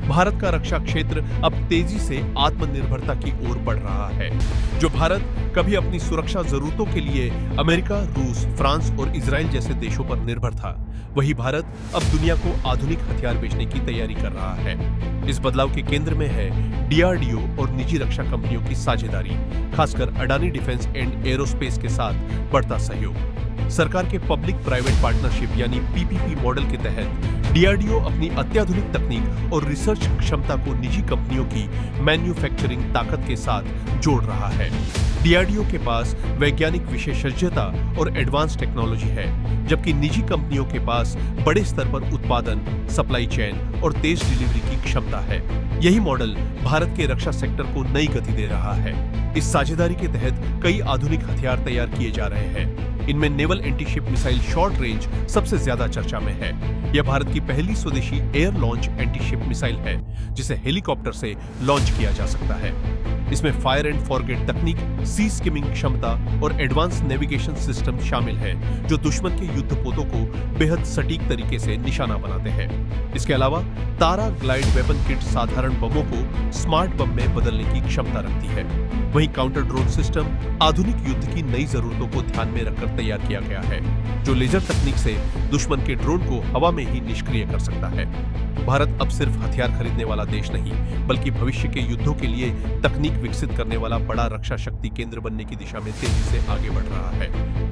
भारत का रक्षा क्षेत्र अब तेजी से आत्मनिर्भरता की ओर बढ़ रहा है। जो भारत कभी अपनी सुरक्षा जरूरतों के लिए अमेरिका, रूस, फ्रांस और इजराइल जैसे देशों पर निर्भर था, वही भारत अब दुनिया को आधुनिक हथियार बेचने की तैयारी कर रहा है। इस बदलाव के केंद्र में है डीआरडीओ और निजी रक्षा कंपनियों की साझेदारी, खासकर अडानी डिफेंस एंड एरोस्पेस के साथ बढ़ता सहयोग। सरकार के पब्लिक प्राइवेट पार्टनरशिप यानी पीपीपी मॉडल के तहत डीआरडीओ अपनी अत्याधुनिक तकनीक और रिसर्च क्षमता को निजी कंपनियों की मैन्युफैक्चरिंग ताकत के साथ जोड़ रहा है। डीआरडीओ के पास वैज्ञानिक विशेषज्ञता और एडवांस टेक्नोलॉजी है, जबकि निजी कंपनियों के पास बड़े स्तर पर उत्पादन, सप्लाई चेन और तेज डिलीवरी की क्षमता है। यही मॉडल भारत के रक्षा सेक्टर को नई गति दे रहा है। इस साझेदारी के तहत कई आधुनिक हथियार तैयार किए जा रहे हैं। इनमें naval antiship missile short range सबसे ज्यादा चर्चा में है। यह भारत की पहली स्वदेशी एयर लॉन्च एंटीशिप मिसाइल है, जिसे हेलीकॉप्टर से लॉन्च किया जा सकता है। इसमें फायर एंड फॉरगेट तकनीक, सी स्किमिंग क्षमता और एडवांस नेविगेशन सिस्टम शामिल है, जो दुश्मन के युद्धपोतों को बेहद सटीक तरीके से निशाना बनाते हैं। इसके अलावा तारा ग्लाइड वेपन किट साधारण बमों को स्मार्ट बम में बदलने की क्षमता रखती है। वहीं काउंटर ड्रोन सिस्टम आधुनिक युद्ध की नई जरूरतों को ध्यान में रखकर तैयार किया गया है, जो लेजर तकनीक से दुश्मन के ड्रोन को हवा में ही निष्क्रिय कर सकता है। भारत अब सिर्फ हथियार खरीदने वाला देश नहीं, बल्कि भविष्य के युद्धों के लिए तकनीक विकसित करने वाला बड़ा रक्षा शक्ति केंद्र बनने की दिशा में तेजी से आगे बढ़ रहा है।